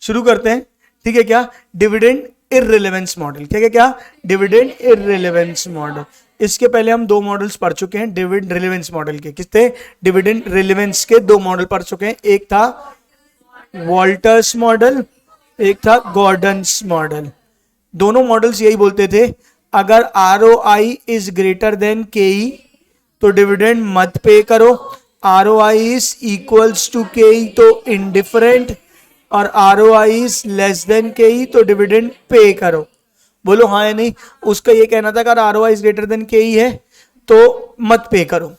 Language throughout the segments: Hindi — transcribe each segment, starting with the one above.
शुरू करते हैं, ठीक है क्या? डिविडेंड इररिलेवेंस मॉडल, क्या क्या क्या? Dividend इररिलेवेंस model. इसके पहले हम दो मॉडल्स पढ़ चुके हैं डिविडेंड रिलेवेंस मॉडल के। किस थे? डिविडेंड रिलेवेंस के दो मॉडल पढ़ चुके हैं, एक था वॉल्टर्स मॉडल, एक था गॉर्डन्स मॉडल। दोनों मॉडल्स यही बोलते थे, अगर ROI is greater than KE तो डिविडेंड मत पे करो, ROI is equals to KE तो इनडिफरेंट, और ROI is less than KE तो डिविडेंड पे करो। बोलो हाँ या नहीं? उसका ये कहना था अगर ROI is greater than KE है तो मत पे करो।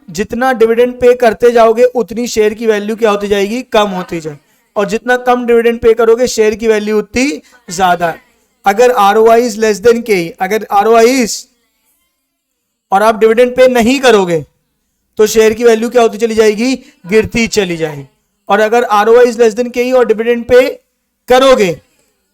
जितना डिविडेंड पे करते जाओगे उतनी शेयर की वैल्यू क्या होती जाएगी? कम होती जाए, और जितना कम डिविडेंड पे करोगे शेयर की वैल्यू उतनी ज्यादा है। अगर ROI is less than KE, अगर ROI इज और आप डिविडेंड पे नहीं करोगे तो शेयर की वैल्यू क्या होती चली जाएगी? गिरती चली जाएगी। और अगर ROI is less than KE और डिविडेंड पे करोगे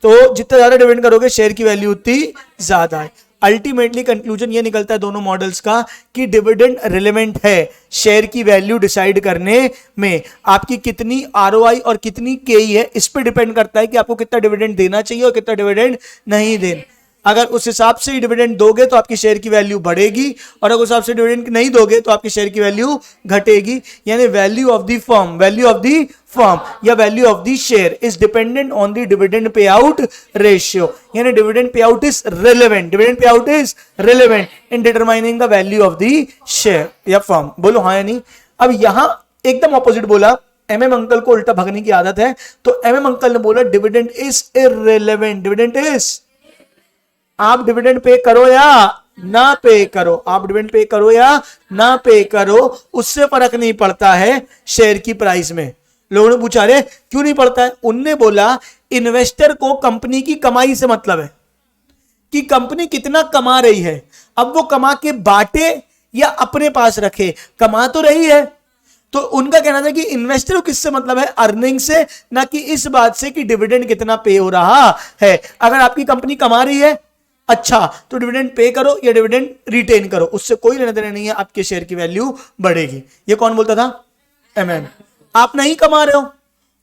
तो जितना ज्यादा डिविडेंड करोगे शेयर की वैल्यू उतनी ज्यादा है। अल्टीमेटली कंक्लूजन ये निकलता है दोनों मॉडल्स का कि डिविडेंड रिलेवेंट है शेयर की वैल्यू डिसाइड करने में। आपकी कितनी ROI और कितनी KE है इस पे डिपेंड करता है कि आपको कितना डिविडेंड देना चाहिए और कितना डिविडेंड नहीं देना। अगर उस हिसाब से डिविडेंड दोगे तो आपकी शेयर की वैल्यू बढ़ेगी, और अगर उस हिसाब से डिविडेंड नहीं दोगे तो आपकी शेयर की वैल्यू घटेगी। यानी वैल्यू ऑफ द फर्म या value of the share is dependent on the dividend pay out ratio. यानी dividend pay out is relevant in determining the value of the share या फर्म। बोलो हाँ या नहीं? अब यहां एकदम ऑपोजिट बोला, MM अंकल को उल्टा भगने की आदत है, तो MM अंकल ने बोला dividend is irrelevant. Dividend is, आप डिविडेंड पे करो या ना पे करो, आप डिविडेंड पे करो या ना पे करो, उससे फर्क नहीं पड़ता है शेयर की प्राइस में। लोगों ने पूछा रे क्यों नहीं पड़ता है? उनने बोला इन्वेस्टर को कंपनी की कमाई से मतलब है कि कंपनी कितना कमा रही है। अब वो कमा के बांटे या अपने पास रखे, कमा तो रही है। तो उनका कहना था कि इन्वेस्टर को किससे मतलब है? अर्निंग से, ना कि इस बात से कि डिविडेंड कितना पे हो रहा है। अगर आपकी कंपनी कमा रही है अच्छा तो डिविडेंड पे करो या डिविडेंड रिटेन करो, उससे कोई लेना देना नहीं है, आपके शेयर की वैल्यू बढ़ेगी। ये कौन बोलता था? MM। आप नहीं कमा रहे हो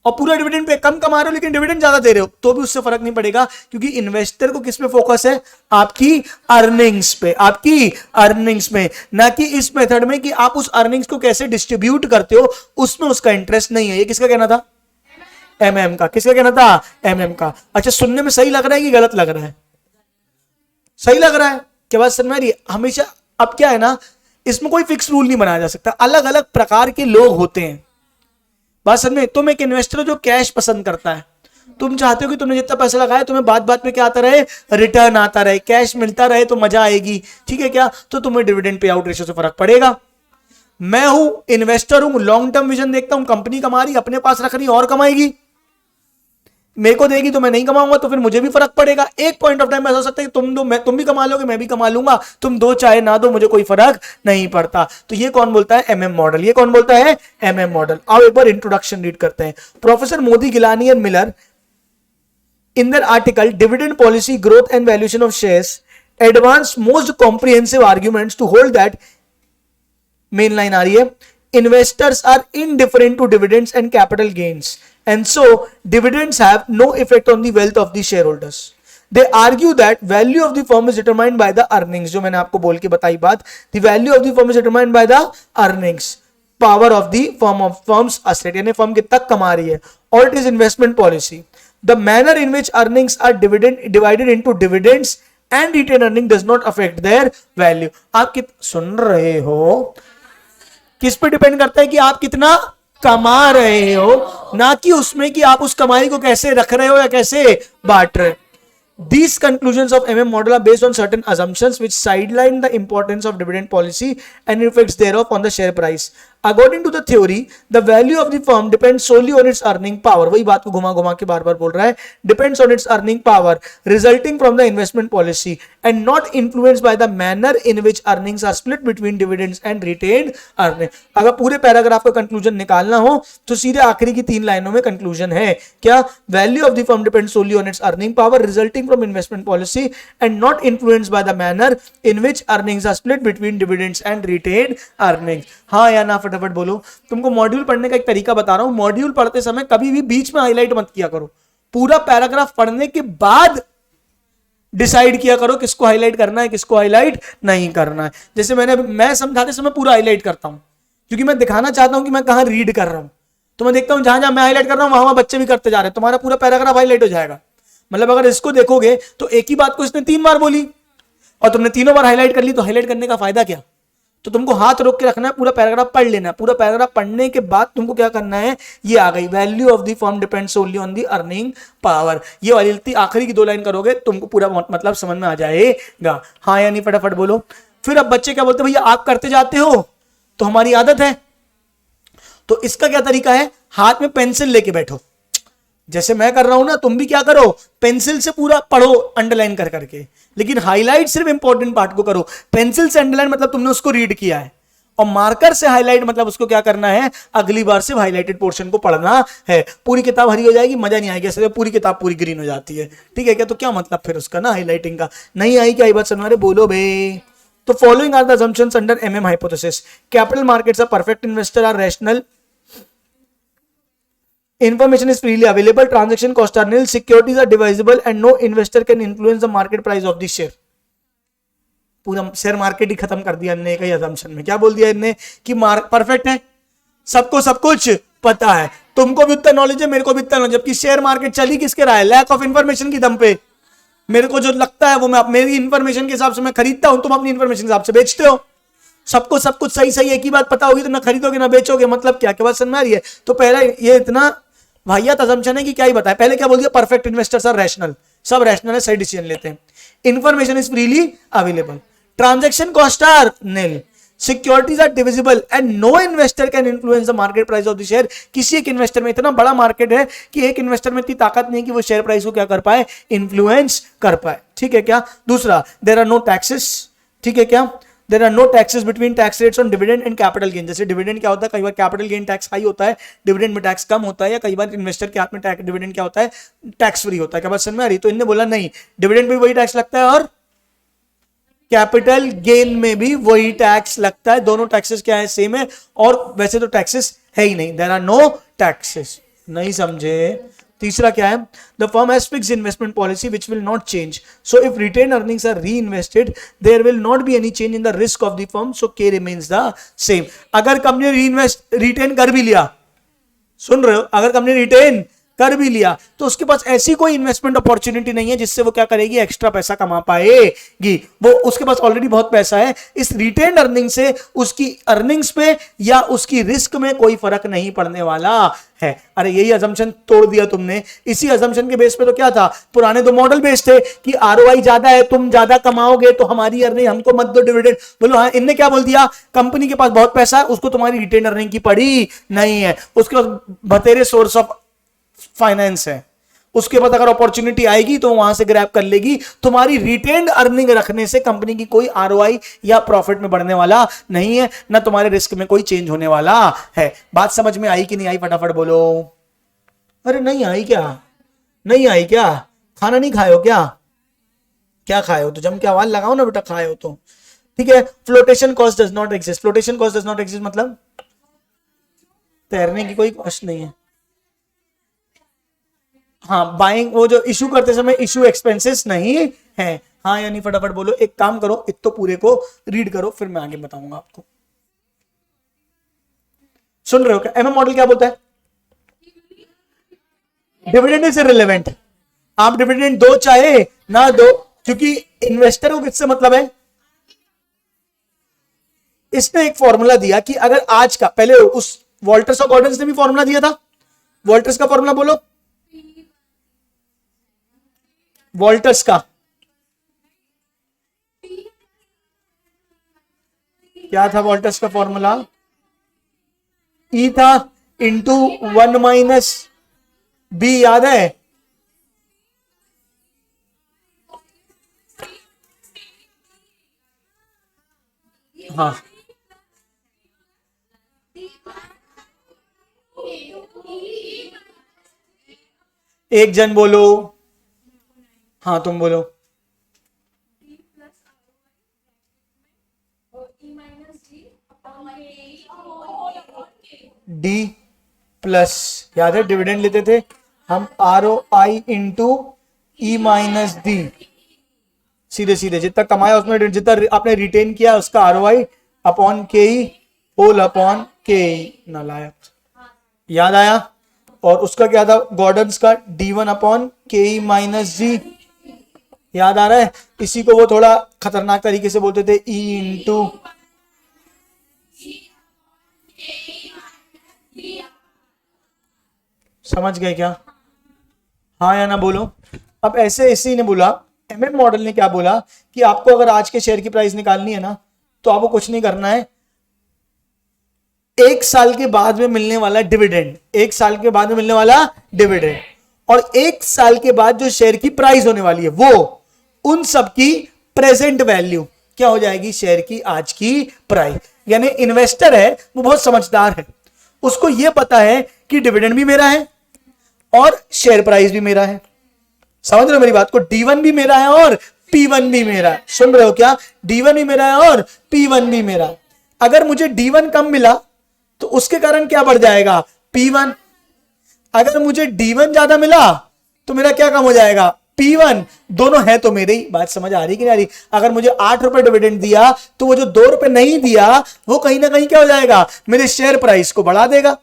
और पूरा डिविडेंड पे कम कमा रहे हो लेकिन डिविडेंड ज्यादा दे रहे हो तो भी उससे फर्क नहीं पड़ेगा, क्योंकि इन्वेस्टर को किस पे फोकस है? आपकी अर्निंग्स पे, आपकी अर्निंग्स में, ना कि इस मेथड में कि आप उस अर्निंग्स को कैसे डिस्ट्रीब्यूट करते हो, उसमें उसका इंटरेस्ट नहीं है। ये किसका कहना था? MM का। किसका कहना था? MM का। अच्छा, सुनने में सही लग रहा है कि गलत लग रहा है? सही लग रहा है? क्या बात समझ रही है? हमेशा अब क्या है ना, इसमें कोई फिक्स रूल नहीं बनाया जा सकता, अलग अलग प्रकार के लोग होते हैं। बात समझ में? तुम एक इन्वेस्टर हो जो कैश पसंद करता है, तुम चाहते हो कि तुमने जितना पैसा लगाया तुम्हें बात बात में क्या आता रहे? रिटर्न आता रहे, कैश मिलता रहे तो मजा आएगी, ठीक है क्या? तो तुम्हें डिविडेंड पे आउट रेशियो से फर्क पड़ेगा। मैं हूं इन्वेस्टर हूं, लॉन्ग टर्म विजन देखता हूं, कंपनी कमा रही, अपने पास रख रही और कमाएगी, मेरे को देगी तो मैं नहीं कमाऊंगा तो फिर मुझे भी फर्क पड़ेगा। एक पॉइंट ऑफ टाइम ऐसा हो सकता है कि तुम भी कमा लोगे, मैं भी कमा लूंगा, तुम दो चाहे ना दो, मुझे कोई फर्क नहीं पड़ता। तो ये कौन बोलता है? MM model. ये कौन बोलता है? MM model. आओ एक बार इंट्रोडक्शन रीड करते हैं। Professor Modigliani and Miller in their article Dividend Policy, Growth and Valuation of Shares advance most comprehensive arguments to hold that main line आ रही है, investors are indifferent to dividends and capital gains and so dividends have no effect on the wealth of the shareholders. They argue that value of the firm is determined by the earnings, जो मैंने आपको बोल के बताई बात, the value of the firm is determined by the earnings, power of the firm's asset, यानी फर्म कितना कमा रही है, or it is investment policy. The manner in which earnings are divided into dividends and retained earning does not affect their value. आप सुन रहे हो? किस पे डिपेंड करता है कि आप कितना कमा रहे हो, ना कि उसमें कि आप उस कमाई को कैसे रख रहे हो या कैसे बांट रहे हो। These conclusions of MM model are based on certain assumptions which sideline the importance of dividend policy and effects thereof on the share price. According to the theory, the value of the firm depends solely on its earning power. वही बात को घुमा घुमा के बार बार बोल रहा है, depends on its earning power resulting from the investment policy and not influenced by the manner in which earnings are split between dividends and retained earnings. अगर पूरे पैराग्राफ का कंक्लूजन निकालना हो तो सीधे आखिरी की 3 लाइनों में कंक्लूजन है क्या? Value of the firm depends solely on its earning power resulting from investment policy and not influenced by the manner in which earnings are split between dividends and retained earnings. हाँ या ना फटाफट बोलो। तुमको मॉड्यूल पढ़ने का एक तरीका बता रहा हूं, मॉड्यूल पढ़ते समय कभी भी बीच में हाईलाइट मत किया करो, पूरा पैराग्राफ पढ़ने के बाद डिसाइड किया करो किसको हाईलाइट करना है, किसको हाईलाइट नहीं करना है। जैसे मैं समझाते समय पूरा हाईलाइट करता हूं, क्योंकि मैं दिखाना चाहता हूं कि मैं कहां रीड कर रहा हूं। तो मैं देखता हूं जहां जहां मैं हाईलाइट कर रहा हूं वहां बच्चे भी करते जा रहे हैं, तुम्हारा पूरा पैराग्राफ हाईलाइट हो जाएगा। मतलब अगर इसको देखोगे तो एक ही बात को इसने 3 बार बोली और तुमने तीनों बार हाईलाइट कर ली, तो हाईलाइट करने का फायदा क्या? तो तुमको हाथ रोक के रखना है, पूरा पैराग्राफ पढ़ लेना है। पूरा पैराग्राफ पढ़ने के बाद तुमको क्या करना है, ये आ गई, value of the firm depends only on the earning power. ये वाली आखिरी की 2 लाइन करोगे तुमको पूरा मतलब समझ में आ जाएगा। हाँ या नहीं फटाफट बोलो। फिर अब बच्चे क्या बोलते हैं, भैया आप करते जाते हो तो हमारी आदत है। तो इसका क्या तरीका है, हाथ में पेंसिल लेके बैठो, जैसे मैं कर रहा हूं ना, तुम भी क्या करो, पेंसिल से पूरा पढ़ो अंडरलाइन कर करके, लेकिन हाईलाइट सिर्फ इंपॉर्टेंट पार्ट को करो। पेंसिल से अंडरलाइन मतलब तुमने उसको रीड किया है, और मार्कर से हाईलाइट मतलब उसको क्या करना है, अगली बार से हाईलाइटेड पोर्शन को पढ़ना है। पूरी किताब हरी हो जाएगी, मजा नहीं आएगी, ऐसे पूरी किताब पूरी ग्रीन हो जाती है, ठीक है क्या? तो क्या मतलब फिर उसका ना हाईलाइटिंग का? नहीं आई क्या बात सुन रहे, बोलो बे। तो following are the assumptions under MM hypothesis. Capital markets are perfect, investor are rational, information is freely available, transaction costs are nil, securities are divisible and no investor can influence the market price of the share. पूरा शेयर मार्केट ही खत्म कर दिया इनने, कई assumption में क्या बोल दिया इनने कि परफेक्ट है, सबको सब कुछ पता है, तुमको भी उतना नॉलेज है, मेरे को भी उतना नॉलेज, जबकि शेयर मार्केट चली किसके रहा है, लैक ऑफ इंफॉर्मेशन की दम पे। मेरे को जो लगता है वो मैं मेरी इंफॉर्मेशन के हिसाब से मैं खरीदता हूं, तुम अपनी इंफॉर्मेशन के हिसाब से बेचते हो। सबको सब कुछ सही सही एक ही बात पता होगी तो ना खरीदोगे ना बेचोगे, मतलब क्या बात समझ में आ रही है? तो पहला ये इतना वाहियात असम्पशन है कि क्या ही बताया। पहले क्या बोल दिया, परफेक्ट इन्वेस्टर्स आर रैशनल, सब रैशनल है, सही डिसीजन लेते हैं, information is freely available, transaction cost are nil, securities are divisible and no investor can influence the market price of the share. किसी एक इन्वेस्टर में, इतना बड़ा मार्केट है कि एक इन्वेस्टर में इतनी ताकत नहीं कि वो शेयर प्राइस को क्या कर पाए, इन्फ्लुएंस कर पाए, ठीक है क्या? दूसरा, देयर आर नो टैक्सेस, ठीक है क्या? There are no taxes between tax rates on dividend and capital gain. जैसे डिविडेंड क्या होता है, कई बार कैपिटल गेन टैक्स हाई होता है, डिविडेंड में टैक्स कम होता है, या कई बार इन्वेस्टर के हाथ में डिविडेंड क्या होता है, टैक्स फ्री होता है। क्या बात समझ में आ रही? तो इन्होंने बोला नहीं, डिविडेंड पे वही टैक्स लगता है और कैपिटल गेन में भी वही टैक्स लगता है, दोनों टैक्सेस क्या है, सेम है, और वैसे तो टैक्सेस है ही नहीं, देयर आर नो टैक्सेस। नहीं समझे? तीसरा क्या है, the firm has fixed investment policy which will not change, so if retained earnings are reinvested there will not be any change in the risk of the firm, so K remains the same. अगर कंपनी रीइन्वेस्ट रिटेन कर भी लिया, सुन रहे हो, अगर कंपनी रिटेन कर भी लिया तो उसके पास ऐसी कोई इन्वेस्टमेंट अपॉर्चुनिटी नहीं है जिससे वो क्या करेगी, एक्स्ट्रा पैसा कमा पाएगी। वो उसके पास ऑलरेडी बहुत पैसा है, इस रिटेन अर्निंग से उसकी अर्निंग्स पे या उसकी रिस्क में कोई फर्क नहीं पड़ने वाला है। अरे यही असम्पशन तोड़ दिया तुमने। इसी असम्पशन के बेस पे तो क्या था, पुराने 2 मॉडल बेस थे कि आरओआई ज्यादा है, तुम ज्यादा कमाओगे तो हमारी अर्निंग, हमको मत दो डिविडेंड। बोलो हाँ, इनने क्या बोल दिया, कंपनी के पास बहुत पैसा है, उसको तुम्हारी रिटेन अर्निंग की पड़ी नहीं है, उसके पास बतेरे सोर्स ऑफ फाइनेंस है, उसके बाद अगर अपॉर्चुनिटी आएगी तो वहां से ग्रैब कर लेगी। तुम्हारी रिटेन्ड अर्निंग रखने से कंपनी की कोई आरओआई या प्रॉफिट में बढ़ने वाला नहीं है, ना तुम्हारे रिस्क में कोई चेंज होने वाला है। बात समझ में आई कि नहीं आई, फटाफट बोलो। अरे नहीं आई क्या, नहीं आई क्या? खाना नहीं खाए हो क्या? क्या खाए हो तो जम के आवाज लगाओ ना बेटा, खाए हो तो ठीक है। Flotation cost does not exist, flotation cost does not exist मतलब तैरने की कोई कॉस्ट नहीं है। हाँ, बाइंग, वो जो इशू करते समय इशू एक्सपेंसेस नहीं है। हाँ या नहीं, फटाफट बोलो। एक काम करो, एक तो पूरे को रीड करो, फिर मैं आगे बताऊंगा आपको। सुन रहे हो क्या? एमएम मॉडल क्या बोलता है, डिविडेंड इज इररिलेवेंट। आप डिविडेंड दो चाहे ना दो, क्योंकि इन्वेस्टर को किससे मतलब है। इसने एक फॉर्मूला दिया कि अगर आज का, पहले उस वॉल्टर्स ऑफ गॉर्डन ने भी फॉर्मूला दिया था, वॉल्टर्स का फॉर्मूला बोलो, वॉल्टर्स का क्या था, वॉल्टर्स का फॉर्मूला ई था इंटू 1 माइनस बी, याद है? हाँ, एक जन बोलो। हाँ तुम बोलो। डी प्लस, याद है डिविडेंड लेते थे, हम ROI into E minus D, सीधे सीधे जितना कमाया उसमें जितना आपने रिटेन किया उसका ROI अपॉन के ई होल अपॉन के ई नालायक। याद आया? और उसका क्या था गॉर्डन्स का D1 अपॉन के ई माइनस जी, याद आ रहा है? इसी को वो थोड़ा खतरनाक तरीके से बोलते थे E इंटू, समझ गए क्या? हाँ या ना बोलो। अब ऐसे इसी ने बोला, MM मॉडल ने क्या बोला कि आपको अगर आज के शेयर की प्राइस निकालनी है ना तो आपको कुछ नहीं करना है, एक साल के बाद में मिलने वाला डिविडेंड, एक साल के बाद में मिलने वाला डिविडेंड और एक साल के बाद जो शेयर की प्राइस होने वाली है वो, उन सब की प्रेजेंट वैल्यू क्या हो जाएगी? शेयर की आज की प्राइस। यानी इन्वेस्टर है वो बहुत समझदार है, उसको यह पता है कि डिविडेंड भी मेरा है और शेयर प्राइस भी मेरा है। समझ रहे हो मेरी बात को? D1 भी मेरा है और P1 भी मेरा है। सुन रहे हो क्या? D1 भी मेरा है और P1 भी मेरा है। अगर मुझे D1 कम मिला तो उसके कारण क्या बढ़ जाएगा? P1। अगर मुझे D1 ज्यादा मिला तो मेरा क्या कम हो जाएगा? P1। दोनों है तो मेरे ही। बात समझ आ रही कि नहीं आ रही? अगर मुझे 8 रुपए डिविडेंड दिया तो वो जो 2 रुपए नहीं दिया वो कहीं ना कहीं क्या हो जाएगा? मेरे शेयर प्राइस को बढ़ा देगा।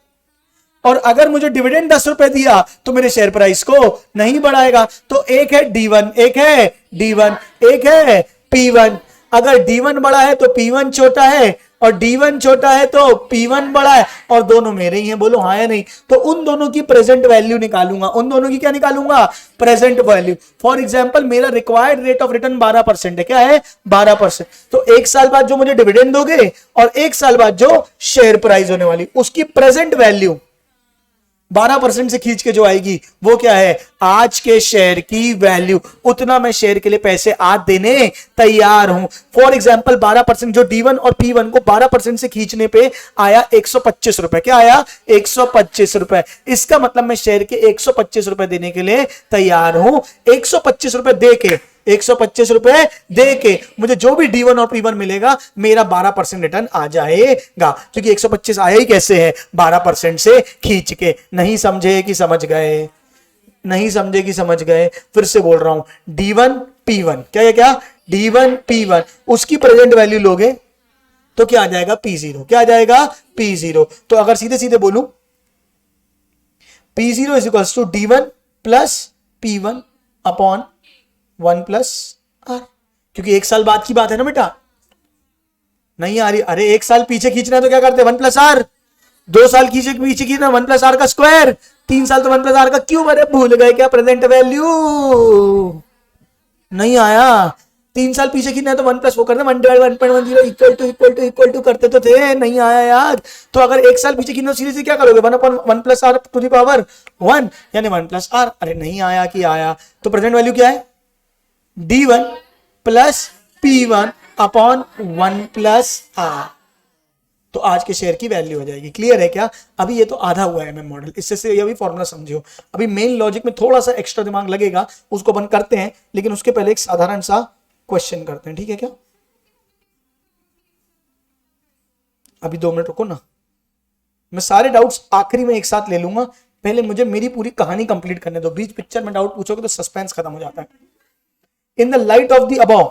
और अगर मुझे डिविडेंड 10 रुपए दिया तो मेरे शेयर प्राइस को नहीं बढ़ाएगा। तो एक है D1, एक है D1, एक है P1। अगर D1 बड़ा है तो P1 छोटा है और D1 छोटा है तो P1 बड़ा है और दोनों मेरे ही हैं। बोलो हाँ या नहीं? तो उन दोनों की प्रेजेंट वैल्यू निकालूंगा। उन दोनों की क्या निकालूंगा? Present value. फॉर एग्जांपल मेरा रिक्वायर्ड रेट ऑफ रिटर्न 12% है। क्या है? 12%। तो एक साल बाद जो मुझे डिविडेंड दोगे और एक साल बाद जो शेयर प्राइस होने वाली उसकी प्रेजेंट वैल्यू 12% से खींच के जो आएगी वो क्या है? आज के शेयर की वैल्यू। उतना मैं शेयर के लिए पैसे आज देने तैयार हूं। फॉर एग्जांपल 12% जो D1 और P1 को 12% से खींचने पे आया 125 रुपए। क्या आया? 125 रुपए। इसका मतलब मैं शेयर के 125 रुपए देने के लिए तैयार हूं। 125 रुपए दे के, 125 रुपए दे के मुझे जो भी D1 और P1 मिलेगा मेरा 12% रिटर्न आ जाएगा। क्योंकि 125 आया ही कैसे है? 12% से खींच के। नहीं समझे कि समझ गए? नहीं समझे कि समझ गए? फिर से बोल रहा हूं, D1 P1 क्या क्या? D1 P1 उसकी प्रेजेंट वैल्यू लोगे तो क्या आ जाएगा? P0। क्या आ जाएगा? P0। तो अगर सीधे सीधे बोलूं P0 is equals to D1 plus P1 upon 1 plus R। क्योंकि एक साल बाद की बात है ना बेटा। नहीं आ रही? अरे एक साल पीछे खींचना है तो क्या करते हैं? 1 प्लस R। 2 साल पीछे खींचना 1 प्लस R का स्क्वायर। 3 साल तो 1 प्लस R का क्यूब। अरे भूल गए क्या प्रेजेंट वैल्यू? नहीं आया? 3 साल पीछे खींचना है तो 1 प्लस वो करते 1/1.10 इक्वल टू करते तो थे। नहीं आया याद? तो अगर एक साल पीछे खींचना सीधे क्या करोगे? 1/1 plus R to the power 1 यानी 1 प्लस R। अरे नहीं आया कि आया? तो प्रेजेंट वैल्यू क्या है? D1 plus P1 upon 1 plus R। तो आज के शेयर की वैल्यू हो जाएगी। क्लियर है क्या? अभी ये तो आधा हुआ है MM मॉडल। इससे से ये भी फॉर्मूला समझो। अभी मेन लॉजिक में थोड़ा सा एक्स्ट्रा दिमाग लगेगा, उसको अपन करते हैं, लेकिन उसके पहले एक साधारण सा क्वेश्चन करते हैं। ठीक है क्या? अभी 2 मिनट रुको ना, मैं सारे डाउट्स आखिरी में एक साथ ले लूंगा। पहले मुझे मेरी पूरी कहानी कंप्लीट करने दो। बीच पिक्चर में डाउट पूछोगे तो सस्पेंस खत्म हो जाता है। In the light of the above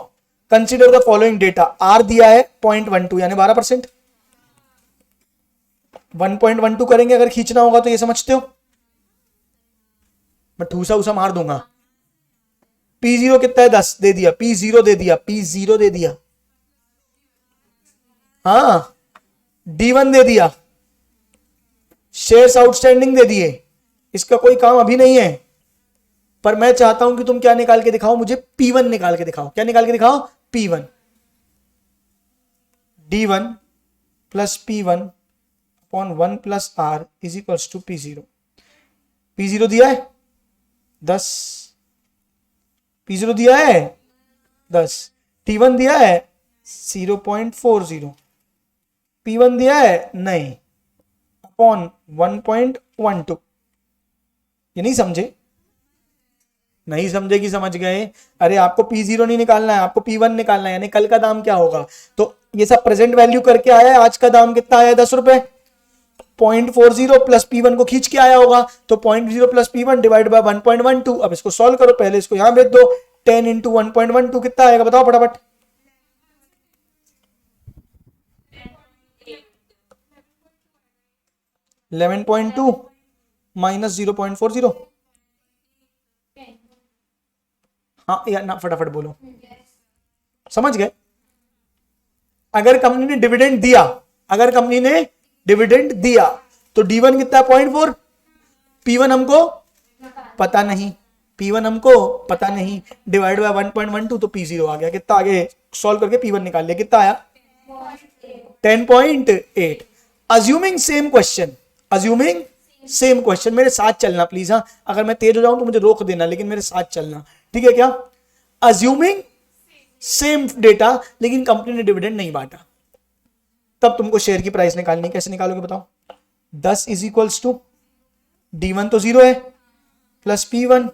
consider the following data. R दिया है 0.12 यानी 12%। 1.12 करेंगे अगर खींचना होगा तो ये समझते हो? मैं ठूसा उसा मार दूंगा। P0 कितना है? 10 दे दिया। P0 दे दिया। P0 दे दिया। हाँ, D1 दे दिया। शेयर्स आउटस्टैंडिंग दे दिए। इसका कोई काम अभी नहीं है, पर मैं चाहता हूं कि तुम क्या निकाल के दिखाओ? मुझे P1 निकाल के दिखाओ। क्या निकाल के दिखाओ? P1। D1 plus P1 upon 1 plus R is equals to P0। P0 दिया है 10। P0 दिया है 10। T1 दिया है 0.40। P1 दिया है नहीं, अपॉन 1.12। ये नहीं समझे? नहीं समझे कि समझ गए? अरे आपको P0 नहीं निकालना है, आपको P1 निकालना है। यानी कल का दाम क्या होगा? तो ये सब प्रेजेंट वैल्यू करके आया है। आज का दाम कितना आया? 10 रुपए। 0.40 प्लस P1 को खींच के आया होगा, तो 0.0 प्लस P1 डिवाइड बाय 1.12। अब इसको सॉल्व करो, पहले इसको यहां भेज दो, 10 इंटू 1.12 कितना आएगा बताओ फटाफट। 11.2 माइनस 0.40। हाँ या ना, फटाफट बोलो, समझ गए। अगर कंपनी ने डिविडेंड दिया, अगर कंपनी ने डिविडेंड दिया तो D1 कितना है 0.4, P1 हमको पता नहीं, P1 हमको पता नहीं, डिवाइड बाय 1.12 तो P0 आ गया। कितना आगे सॉल्व करके P1 निकाल लिया, कितना आया 10.8। Assuming same question, assuming same question, मेरे साथ चलना प्लीज। हाँ, अगर मैं तेज हो जाऊं तो मुझे रोक देना, लेकिन मेरे साथ चलना, ठीक है क्या। अज्यूमिंग सेम डेटा, लेकिन कंपनी ने डिविडेंड नहीं बांटा, तब तुमको शेयर की प्राइस निकालनी, कैसे निकालोगे बताओ। 10 इज इक्वल्स टू D1 तो 0 है, plus P1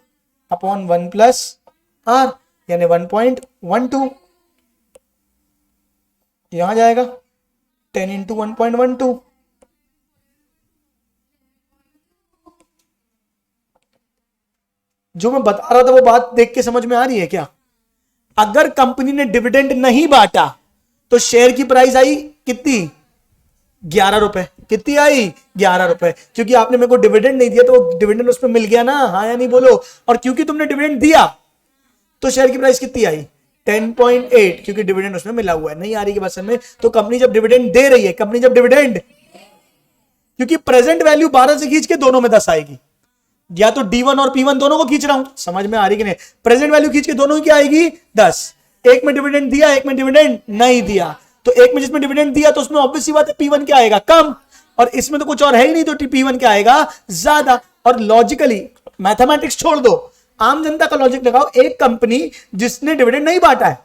upon 1 plus R, यानी 1.12 यहां जाएगा, 10 इंटू 1.12। जो मैं बता रहा था वो बात देख के समझ में आ रही है क्या। अगर कंपनी ने डिविडेंड नहीं बांटा तो शेयर की प्राइस आई कितनी, 11 रुपए। कितनी आई, 11 रुपए, क्योंकि आपने मेरे को डिविडेंड नहीं दिया तो डिविडेंड उसमें मिल गया ना, हाँ या नहीं बोलो। और क्योंकि तुमने डिविडेंड दिया तो शेयर की प्राइस कितनी आई 10.8, क्योंकि डिविडेंड उसमें मिला हुआ है। नहीं आ रही की बात समझ में। तो कंपनी जब डिविडेंड दे रही है, कंपनी जब डिविडेंड, क्योंकि प्रेजेंट वैल्यू 12 से खींच के दोनों में 10 आएगी, या तो D1 और P1 दोनों को खींच रहा हूं, समझ में आ रही कि नहीं। प्रेजेंट वैल्यू खींच के दोनों की आएगी 10। एक में डिविडेंड दिया, एक में डिविडेंड नहीं दिया, तो एक में जिसमें डिविडेंड दिया तो उसमें ऑब्वियस सी बात है P1 क्या आएगा, कम, और इसमें तो कुछ और है ही नहीं, तो P1 क्या आएगा, ज्यादा। और लॉजिकली मैथमेटिक्स छोड़ दो, आम जनता का लॉजिक लगाओ। एक कंपनी जिसने डिविडेंड नहीं बांटा है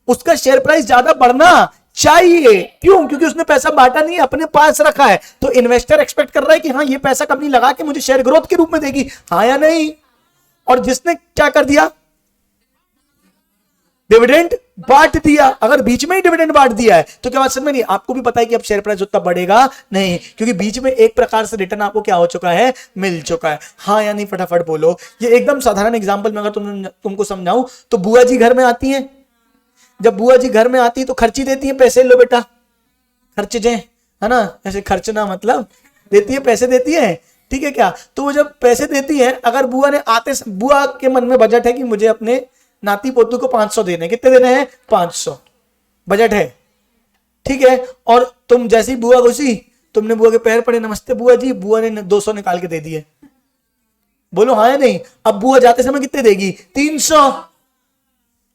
उसका शेयर प्राइस ज्यादा बढ़ना चाहिए, क्यों, क्योंकि उसने पैसा बांटा नहीं, अपने पास रखा है। तो इन्वेस्टर एक्सपेक्ट कर रहा है कि हाँ ये पैसा कंपनी लगा के मुझे शेयर ग्रोथ के रूप में देगी, हाँ या नहीं। और जिसने क्या कर दिया, डिविडेंड बांट दिया। अगर बीच में ही डिविडेंड बांट दिया है तो क्या बात समझ में नहीं। आपको भी पता है कि अब शेयर प्राइस उतना बढ़ेगा नहीं, क्योंकि बीच में एक प्रकार से रिटर्न आपको क्या हो चुका है, मिल चुका है, हाँ या नहीं, फटाफट बोलो। ये एकदम साधारण एग्जांपल में अगर तुमको समझाऊं तो बुआ जी घर में आती हैं, जब बुआ जी घर में आती है तो खर्ची देती है, पैसे लो बेटा खर्च जे, है ना, ऐसे खर्चना मतलब देती है, पैसे देती है, ठीक है क्या। तो वो जब पैसे देती है, अगर बुआ ने आते, बुआ के मन में बजट है कि मुझे अपने नाती पोतू को 500 देने, कितने देने हैं 500, बजट है, ठीक है। और तुम जैसी बुआ घुसी, तुमने बुआ के पैर पड़े, नमस्ते बुआ जी, बुआ ने 200 निकाल के दे दिए, बोलो हाँ या नहीं। अब बुआ जाते समय कितने देगी, 300,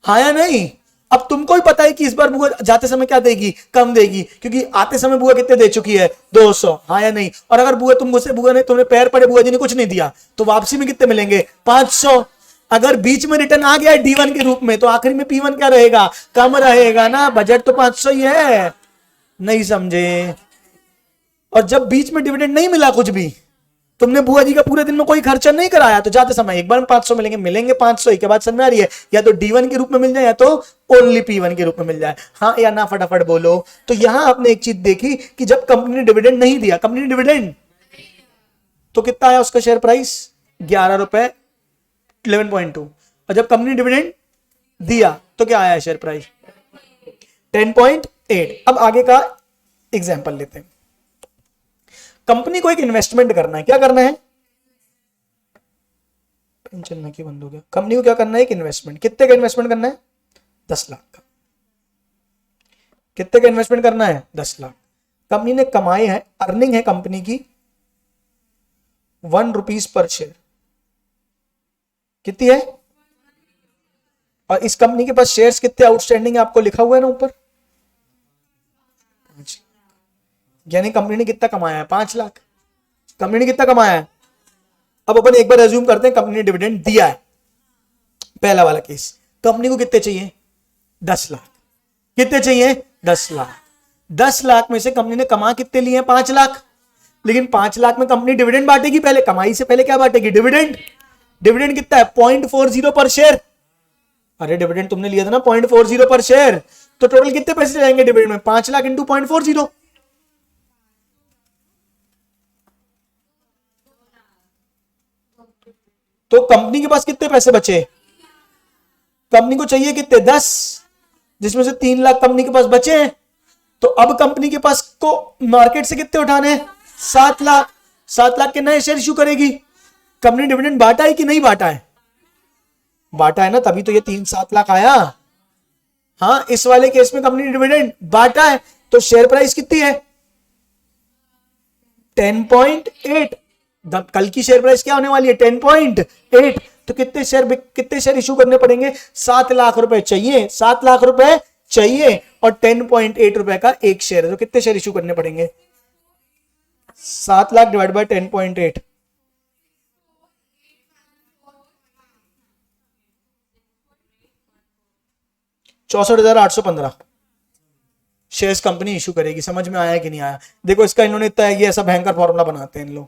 हाँ या नहीं। अब तुमको भी पता है कि इस बार बुआ जाते समय क्या देगी, कम देगी, क्योंकि आते समय बुआ कितने दे चुकी है 200, हाँ या नहीं। और अगर बुआ तुमसे, बुआ ने तुम्हें पैर पड़े, बुआ जी ने कुछ नहीं दिया, तो वापसी में कितने मिलेंगे 500। अगर बीच में रिटर्न आ गया है D1 के रूप में तो आखिरी में P1 क्या रहेगा, कम रहेगा ना, बजट तो 500 ही है, नहीं समझे। और जब बीच में डिविडेंड नहीं मिला कुछ भी, तुमने बुआ जी का पूरे दिन में कोई खर्चा नहीं कराया, तो जाते समय एक बार 500 मिलेंगे, मिलेंगे 500 के बाद समझ में आ रही है, या तो D1 के रूप में मिल जाए या तो ओनली P1 के रूप में मिल जाए, हाँ या ना, फटाफट बोलो। तो यहां आपने एक चीज देखी कि जब कंपनी ने डिविडेंड नहीं दिया, कंपनी ने डिविडेंड, तो कितना आया उसका शेयर प्राइस 11 रुपए 11.2, और जब कंपनी डिविडेंड दिया तो क्या आया शेयर प्राइस 10.8। अब आगे का एग्जांपल लेते हैं। कंपनी को एक इन्वेस्टमेंट करना है, क्या करना है, पेन चलना क्यों बंद हो गया। कंपनी को क्या करना है, एक इन्वेस्टमेंट, कितने का इन्वेस्टमेंट करना है 10 लाख का। कितने का इन्वेस्टमेंट करना है 10 लाख। कंपनी ने कमाए हैं, अर्निंग है कंपनी की 1 रुपीज पर शेयर, कितनी है, और इस कंपनी के पास शेयर्स कितने आउटस्टैंडिंग है आपको लिखा हुआ है ना ऊपर, यानी कंपनी ने कितना कमाया है 5 लाख। कंपनी ने कितना कमाया है। अब अपन एक बार एज्यूम करते हैं कंपनी ने डिविडेंड दिया है, पहला वाला केस। कंपनी को कितने चाहिए 10 लाख, कितने चाहिए 10 लाख। 10 लाख में से कंपनी ने कमा कितने लिए 5 लाख, लेकिन 5 लाख में कंपनी डिविडेंड बांटेगी, पहले कमाई से पहले क्या बांटेगी, डिविडेंड। डिविडेंड कितना है 0.40 पर शेयर। अरे डिविडेंड तुमने लिया था ना 0.40 पर शेयर, तो टोटल कितने पैसे जाएंगे डिविडेंड में, 5 लाख इंटू 0.40, तो कंपनी के पास कितने पैसे बचे? कंपनी को चाहिए कितने? 10, जिसमें से 3 लाख कंपनी के पास बचे हैं। तो अब कंपनी के पास को मार्केट से कितने उठाने हैं? 7 लाख। 7 लाख के नए शेयर इशू करेगी। कंपनी डिविडेंड बांटा है कि नहीं बांटा है? बांटा है ना, तभी तो ये 7 लाख आया। हाँ, इस वाले केस में कंपनी डिविडेंड बांटा है, तो शेयर प्राइस कितनी है? 10.8। कल की शेयर प्राइस क्या होने वाली है? 10.8। तो कितने शेयर इशू करने पड़ेंगे? 7 लाख रुपए चाहिए। 7 लाख रुपए चाहिए और 10.8 रुपए का एक शेयर है, तो कितने शेयर इशू करने पड़ेंगे? 7 lakh divide by 10.8, 64,815 shares company issue करेगी। समझ में आया कि नहीं आया? देखो इसका इन्होंने इतना ये ऐसा भयंकर फॉर्मूला बनाते हैं इन लोग।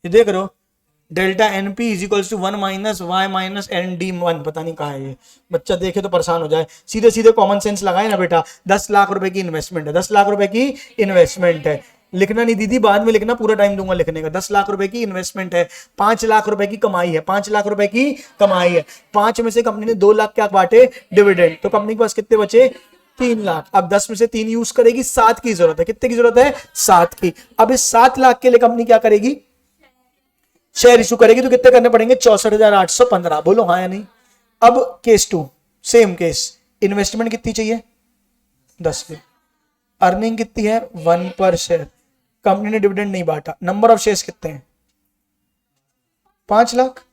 ये देख रहे हो, delta NP is equals to 1 minus Y minus N D 1। पता नहीं कहा है ये, बच्चा देखे तो परेशान हो जाए। सीधे सीधे कॉमन सेंस लगाए ना बेटा। 10 लाख रुपए की इन्वेस्टमेंट है, 10 लाख रुपए की इन्वेस्टमेंट है। लिखना नहीं दीदी, बाद में लिखना, पूरा टाइम दूंगा लिखने का। 10 लाख रुपए की इन्वेस्टमेंट है, 5 लाख रुपए की कमाई है, 5 लाख रुपए की कमाई है। 5 में से कंपनी ने 2 लाख क्या बांटे? डिविडेंड। तो कंपनी के पास कितने बचे? 3 लाख। अब 10 में से 3 यूज करेगी, 7 की जरूरत है। कितने की जरूरत है? 7 की। अब इस 7 लाख के लिए कंपनी क्या करेगी? शेयर इशू करेगी। तो कितने करने पड़ेंगे? 64,815। बोलो हाँ या नहीं? अब केस 2, सेम केस। इन्वेस्टमेंट कितनी चाहिए? 10 की। अर्निंग कितनी है? 1 पर शेयर। कंपनी ने डिविडेंड नहीं बांटा। नंबर ऑफ शेयर्स कितने हैं? 5 लाख।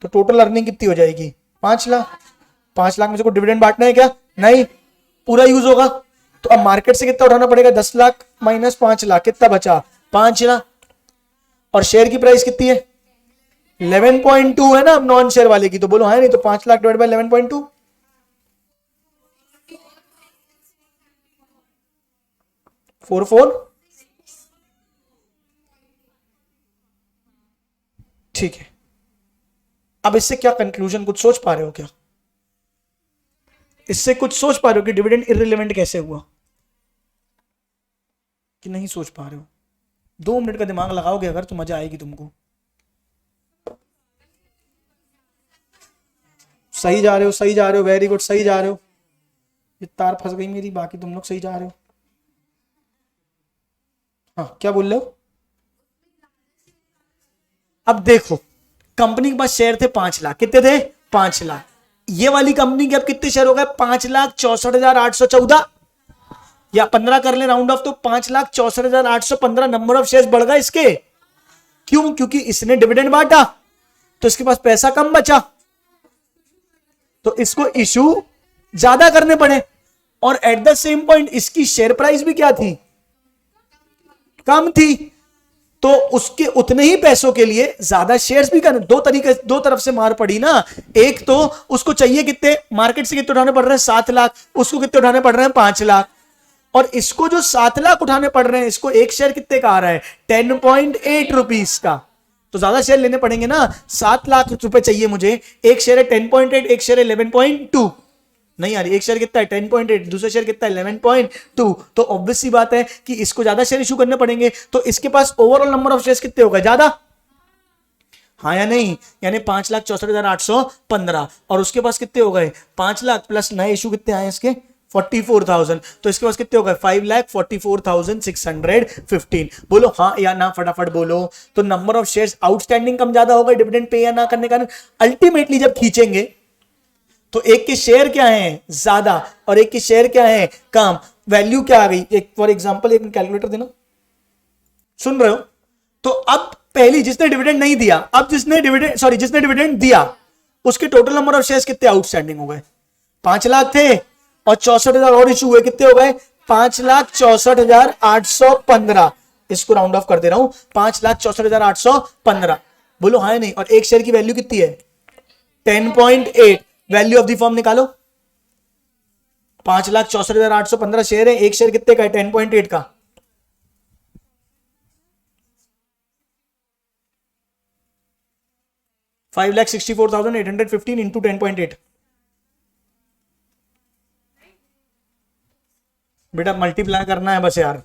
तो टोटल अर्निंग कितनी हो जाएगी? 5 लाख। 5 लाख में से कोई डिविडेंड बांटना है क्या? नहीं, पूरा यूज होगा। तो अब मार्केट से कितना उठाना पड़ेगा? 10 लाख माइनस 5 लाख, कितना बचा? 5 लाख। और शेयर की प्राइस कितनी है? 11.2 है ना अब नॉन शेयर वाले की। तो बोलो हाँ नहीं? तो 5 लाख डिवाइड बाय 11.2, 44। ठीक है। अब इससे क्या कंक्लूजन, कुछ सोच पा रहे हो क्या? इससे कुछ सोच पा रहे हो कि डिविडेंड इररिलेवेंट कैसे हुआ कि नहीं सोच पा रहे हो? 2 मिनट का दिमाग लगाओगे अगर तो मजा आएगी तुमको। सही जा रहे हो, सही जा रहे हो, वेरी गुड, सही जा रहे हो। ये तार फंस गई मेरी, बाकी तुम लोग सही जा रहे हो। हाँ, क्या बोल रहे हो? अब देखो, कंपनी के पास शेयर थे 5 लाख। कितने थे? 5 लाख। ये वाली कंपनी के अब कितने शेयर हो गए? 5,64,814 या 15 कर ले राउंड ऑफ, तो 5,64,815 नंबर ऑफ शेयर्स बढ़ गए इसके। क्यों? क्योंकि इसने डिविडेंड बांटा, तो इसके पास पैसा कम बचा, तो इसको इशू ज्यादा करने पड़े। और एट द सेम पॉइंट इसकी शेयर प्राइस भी क्या थी? कम थी। तो उसके उतने ही पैसों के लिए ज्यादा शेयर्स भी करने। दो तरफ से मार पड़ी ना। एक तो उसको चाहिए कितने? मार्केट से कितने उठाने पड़ रहे हैं? 7 लाख। उसको कितने उठाने पड़ रहे हैं? 5 लाख। और इसको जो 7 लाख उठाने पड़ रहे हैं, इसको एक शेयर कितने का आ रहा है? 10.8 रुपीज का। तो ज्यादा शेयर लेने पड़ेंगे ना। 7 लाख रुपए चाहिए मुझे, एक शेयर है 10.8, एक शेयर है 11.2। नहीं यार, एक शेयर कितना है? 10.8, दूसरा शेयर कितना है? 11.2। तो ऑब्वियस सी बात है कि इसको ज्यादा शेयर इशू करने पड़ेंगे। तो इसके पास ओवरऑल नंबर ऑफ शेयर्स कितने हो गए? ज्यादा। हाँ या नहीं? यानी 5,64,815। और उसके पास कितने हो गए? 5 लाख प्लस नए इशू कितने आए इसके? 44,000। तो इसके पास कितने हो गए? 5,44,615। बोलो हाँ या ना, फटाफट बोलो। तो नंबर ऑफ शेयर्स आउटस्टैंडिंग कम ज्यादा होगा डिविडेंड पे या ना करने का। अल्टीमेटली जब खींचेंगे तो एक के शेयर क्या है? ज्यादा, और एक के शेयर क्या है? कम। वैल्यू क्या आ गई? एक फॉर एग्जांपल, एक कैलकुलेटर देना। सुन रहे हो? तो अब पहली जिसने डिविडेंड नहीं दिया, अब जिसने डिविडेंड दिया, उसके टोटल नंबर ऑफ शेयर्स कितने आउटस्टैंडिंग हो गए? 5 लाख थे और 64,000 और इशू हुए। कितने हो गए? 5,64,815। इसको राउंड ऑफ कर दे रहा हूं, 5,64,815। बोलो हाँ नहीं? और एक शेयर की वैल्यू कितनी है? 10.8। वैल्यू ऑफ द फर्म निकालो। 5,64,815 शेयर है, एक शेयर कितने का है? 10.8 का। $5,64,815 इंटू 10.8। बेटा मल्टीप्लाई करना है बस यार।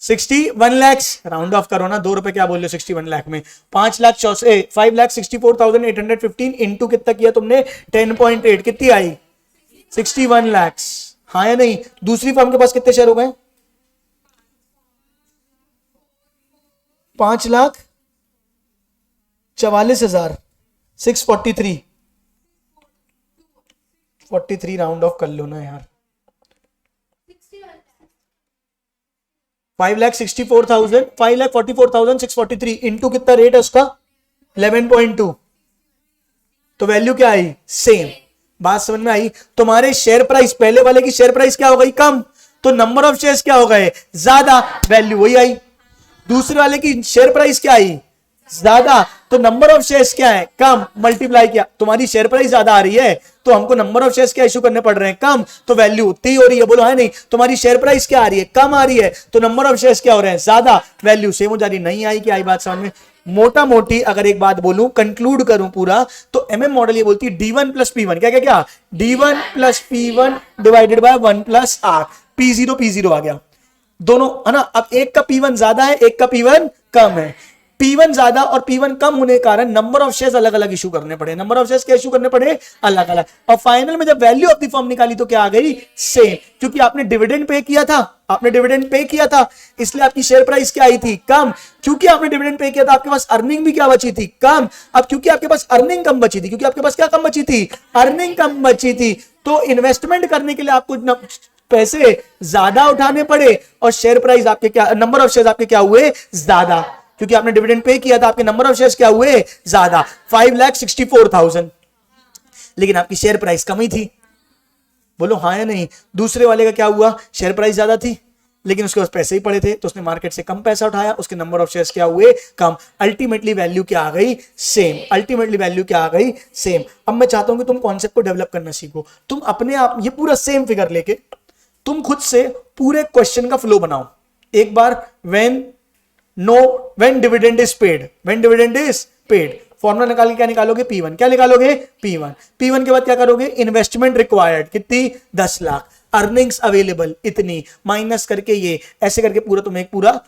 61 लैक्स, राउंड ऑफ करो ना, 2 रुपए क्या बोल रहे हो 61 लाख में, 5,64,815 इंटू कितना किया तुमने 10.8, कितनी आई 61 लैक्स, हाँ या नहीं। दूसरी फर्म के पास कितने शेयर हो गए 5,44,643, 43 राउंड ऑफ कर लो ना यार, 5,44,643 इंटू कितना रेट है उसका 11.2, तो वैल्यू क्या आई सेम। बात समझ में आई। तुम्हारे शेयर प्राइस, पहले वाले की शेयर प्राइस क्या हो गई कम, तो नंबर ऑफ शेयर्स क्या हो गए ज्यादा, वैल्यू वही आई। दूसरे वाले की शेयर प्राइस क्या आई ज्यादा, तो नंबर ऑफ शेयर्स क्या है कम, मल्टीप्लाई किया, तुम्हारी शेयर प्राइस ज्यादा आ रही है तो हमको नंबर ऑफ शेयर्स क्या इशू करने पड़ रहे हैं कम, तो वैल्यू उतनी हो रही है, बोलो है नहीं। तुम्हारी शेयर प्राइस क्या आ रही है कम आ रही है, तो नंबर ऑफ शेयर्स क्या हो रहे हैं ज्यादा, वैल्यू सेम हो जा रही। नहीं आई कि आई बात समझ में। मोटा मोटी अगर एक बात बोलूं, कंक्लूड करूं पूरा, तो एमएम मॉडल ये बोलती है D1 प्लस P1 क्या क्या क्या, D1 plus P1 divided by 1 plus R, P0 आ गया दोनों है ना। अब एक का P1 ज्यादा है, एक का P1 कम है, P1 ज्यादा और P1 कम होने के कारण नंबर ऑफ शेयर्स अलग अलग इशू करने पड़े, नंबर ऑफ शेयर्स क्या इशू करने पड़े अलग अलग, और फाइनल में जब वैल्यू ऑफ द फर्म निकाली तो क्या आ गई सेम, क्योंकि आपने डिविडेंड पे किया था, आपने डिविडेंड पे किया था, इसलिए आपकी शेयर प्राइस क्या आई थी कम, क्योंकि आपने डिविडेंड पे किया था आपके पास अर्निंग भी क्या बची थी कम। अब क्योंकि आपके पास अर्निंग कम बची थी, क्योंकि आपके पास क्या कम बची थी अर्निंग कम बची थी, तो इन्वेस्टमेंट करने के लिए आपको पैसे ज्यादा उठाने पड़े और शेयर प्राइस आपके क्या, नंबर ऑफ शेयर्स आपके क्या हुए ज्यादा, क्योंकि आपने डिविडेंड पे किया था, आपके नंबर ऑफ शेयर्स क्या हुए ज्यादा 5,64,000, लेकिन आपकी शेयर प्राइस कम ही थी, बोलो हाँ या नहीं। दूसरे वाले का क्या हुआ, शेयर प्राइस ज्यादा थी लेकिन उसके पास पैसे ही पड़े थे, तो उसने मार्केट से कम पैसा उठाया, उसके नंबर ऑफ शेयर्स क्या हुए कम, अल्टीमेटली वैल्यू क्या आ गई सेम, अल्टीमेटली वैल्यू क्या आ गई सेम। अब मैं चाहता हूं कि तुम कॉन्सेप्ट को डेवलप करना सीखो, तुम अपने आप ये पूरा सेम फिगर लेके तुम खुद से पूरे क्वेश्चन का फ्लो बनाओ एक बार। when dividend is paid, formula निकाल के क्या निकालोगे P1, क्या निकालोगे P1 के बाद क्या करोगे, इन्वेस्टमेंट रिक्वायर्ड कितनी 10 लाख, अर्निंग्स अवेलेबल इतनी, माइनस करके ये ऐसे करके पूरा तुम्हें एक पूरा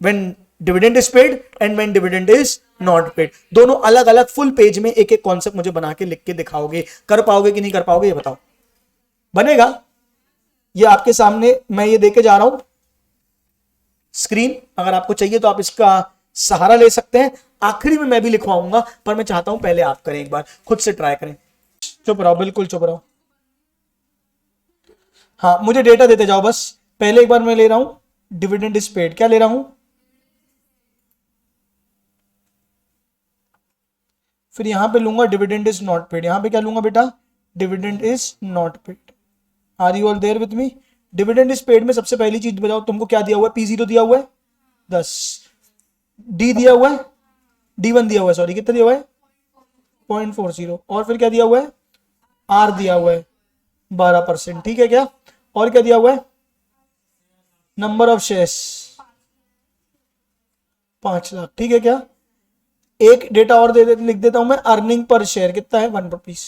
when dividend is paid and when dividend is not paid, दोनों अलग अलग फुल पेज में एक एक कॉन्सेप्ट मुझे बना के लिख के दिखाओगे। कर पाओगे कि नहीं कर पाओगे ये बताओ, बनेगा? ये आपके सामने मैं ये देके जा रहा हूं स्क्रीन, अगर आपको चाहिए तो आप इसका सहारा ले सकते हैं, आखिरी में मैं भी लिखवाऊंगा, पर मैं चाहता हूं पहले आप करें, एक बार खुद से ट्राई करें। चुप रहो, बिल्कुल चुप रहो, हाँ मुझे डेटा देते जाओ बस। पहले एक बार मैं ले रहा हूं डिविडेंड इज पेड, क्या ले रहा हूं, फिर यहां पे लूंगा डिविडेंड इज नॉट पेड, यहां पे क्या लूंगा बेटा dividend is not paid. Are you all there with me? Dividend is paid में सबसे पहली चीज बताओ, तुमको क्या दिया हुआ है, P0 दिया हुआ है 10, D दिया हुआ है, D1 दिया हुआ है, सॉरी कितना दिया हुआ है 0.40, और फिर क्या दिया हुआ है R दिया हुआ है 12%, ठीक है क्या, और क्या दिया हुआ है नंबर ऑफ शेयर्स 5 लाख, ठीक है क्या। एक डेटा और लिख देता हूं मैं, अर्निंग पर शेयर कितना है 1 रुपीज,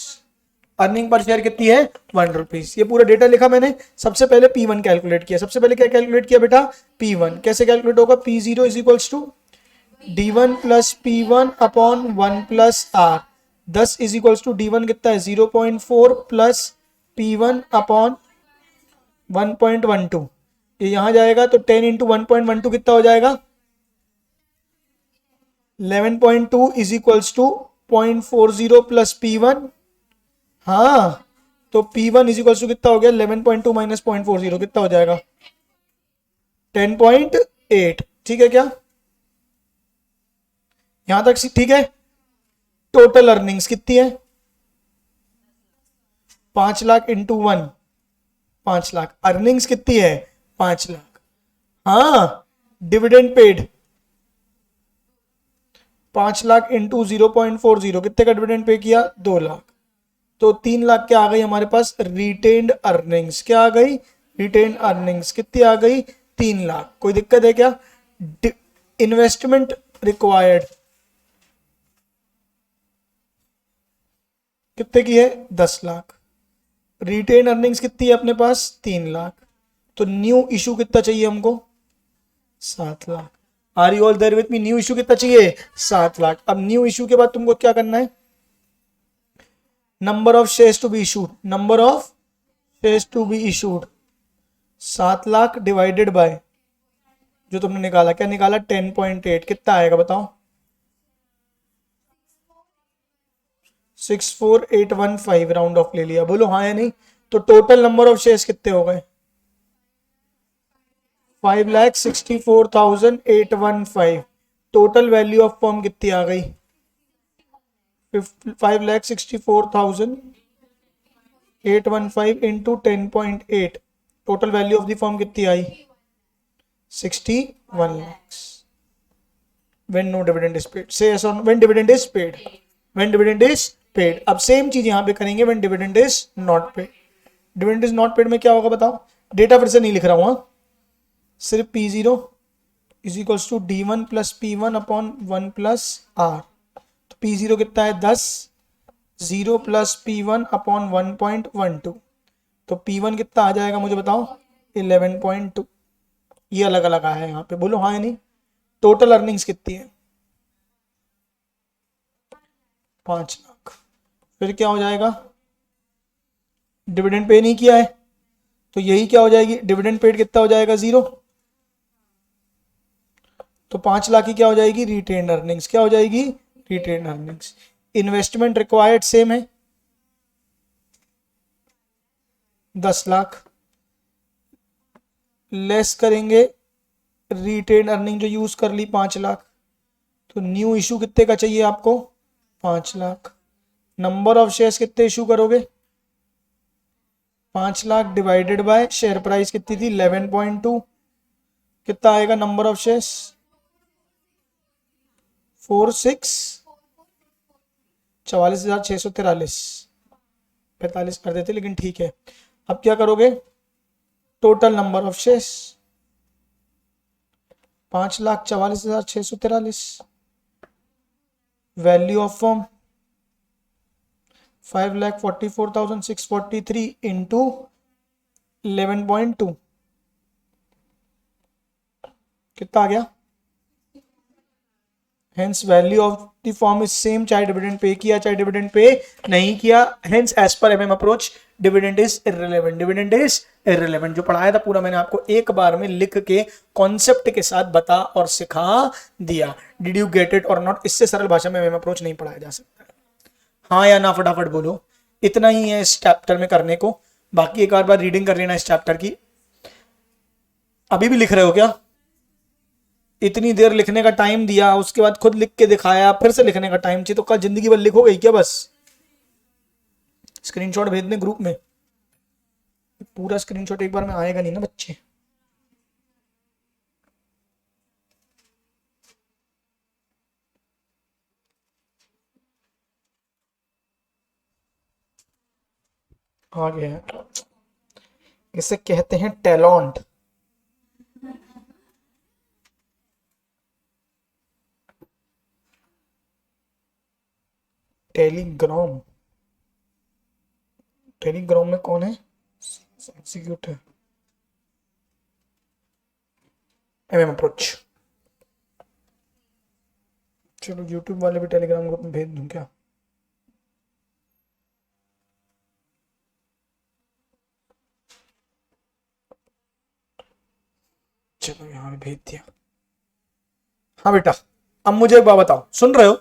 अर्निंग पर शेयर कितनी है 1 रुपीज। ये पूरा डेटा लिखा मैंने, सबसे पहले P1 कैलकुलेट किया, सबसे पहले क्या कैलकुलेट किया बेटा P1, कैसे कैलकुलेट होगा, P0 is equals to D1 plus P1 upon 1 plus R, 10 is equals to D1 कितना है 0.4 प्लस P1 अपॉन 1.12, ये यहां जाएगा तो 10 इंटू 1.12 कितना हो जाएगा 11.2 is equals to 0.40 plus P1, हाँ तो P1 इज इक्वल्स टू कितना हो गया 11.2 माइनस 0.40 कितना हो जाएगा 10.8, ठीक है क्या, यहां तक ठीक है। टोटल अर्निंग्स कितनी है 5 लाख इंटू 1 5 लाख, अर्निंग्स कितनी है 5 लाख, हाँ डिविडेंड पेड 5 लाख इंटू 0.40 कितने का डिविडेंड पे किया 2 लाख, तो 3 लाख क्या आ गई हमारे पास रिटेन्ड अर्निंग्स, क्या आ गई रिटेन्ड अर्निंग्स कितनी आ गई 3 लाख। कोई दिक्कत है क्या? इन्वेस्टमेंट रिक्वायर्ड कितने की है 10 लाख, रिटेन अर्निंग्स कितनी है अपने पास 3 लाख, तो न्यू इशू कितना चाहिए हमको 7 lakh. Are you all there with me? New issue कितना चाहिए? 7 लाख। अब न्यू इशू के बाद तुमको क्या करना है? Number of shares to be issued, number of shares to be issued 7 lakh divided by जो तुमने निकाला, क्या निकाला? 10.8। कितना आएगा बताओ? 64815 राउंड ऑफ ले लिया, बोलो हाँ या नहीं? तो टोटल नंबर ऑफ शेयर्स कितने हो गए? 5,64,815। टोटल वैल्यू ऑफ फर्म कितनी आ गई? 5,64,815 into 10.8। Total value of the firm कितनी आई? 61 lakhs when no dividend is paid. Say yes or no. When dividend is paid, when dividend is paid. अब सेम चीज यहां पे करेंगे when dividend is not paid. dividend is not paid में क्या होगा बताओ? डेटा फिर से नहीं लिख रहा हूं, सिर्फ P0 is equals to D1 plus P1 upon 1 plus R। तो P0 कितना है? 10। 0 प्लस P1 अपॉन 1.12। तो P1 कितना आ जाएगा मुझे बताओ? 11.2। ये अलग अलग आया है यहाँ पे, बोलो हाँ या नहीं? टोटल अर्निंग्स कितनी है? 5 लाख। फिर क्या हो जाएगा? डिविडेंड पे नहीं किया है तो यही क्या हो जाएगी? डिविडेंड पेड कितना हो जाएगा? 0। तो 5 लाख की क्या हो जाएगी? Retain earnings. क्या हो जाएगी? Retain earnings. Investment required same है 10 लाख, लेस करेंगे रिटेन अर्निंग जो यूज कर ली 5 लाख। तो न्यू इशू कितने का चाहिए आपको? 5 लाख। नंबर ऑफ शेयर्स कितने इशू करोगे? 5 lakh divided bye share price कितनी थी? 11.2। कितना आएगा नंबर ऑफ शेयर्स? 44,643। 45 कर देते लेकिन ठीक है। अब क्या करोगे? Total number of shares 5,44,643। Value of firm 5,44,643 into 11.2। कितना आ गया? Hence value of the firm is same, चाहे डिविडेंड पे किया चाहे डिविडेंड पे नहीं किया। Hence as per MM approach dividend is irrelevant. Dividend is irrelevant. जो पढ़ाया था पूरा मैंने आपको एक बार में लिख के कॉन्सेप्ट के साथ बता और सिखा दिया। डिड यू गेट इट और नॉट? इससे सरल भाषा में एमएम अप्रोच नहीं पढ़ाया जा सकता है। हाँ या ना फटाफट बोलो। इतना ही है इस चैप्टर में करने को, बाकी एक बार रीडिंग कर लेना इस चैप्टर की। अभी भी लिख रहे हो क्या? इतनी देर लिखने का टाइम दिया, उसके बाद खुद लिख के दिखाया, फिर से लिखने का टाइम चाहिए, तो कल जिंदगी भर लिखोगे क्या? बस स्क्रीनशॉट भेज दें ग्रुप में। पूरा स्क्रीनशॉट एक बार में आएगा नहीं ना बच्चे। आ गया है। इसे कहते हैं टैलेंट। टेलीग्राम। टेलीग्राम में कौन है? एग्जीक्यूट है एमएम अप्रोच। चलो यूट्यूब वाले भी टेलीग्राम ग्रुप में भेज दूं क्या? चलो यहाँ भी भेज दिया। हाँ बेटा, अब मुझे एक बात बताओ, सुन रहे हो?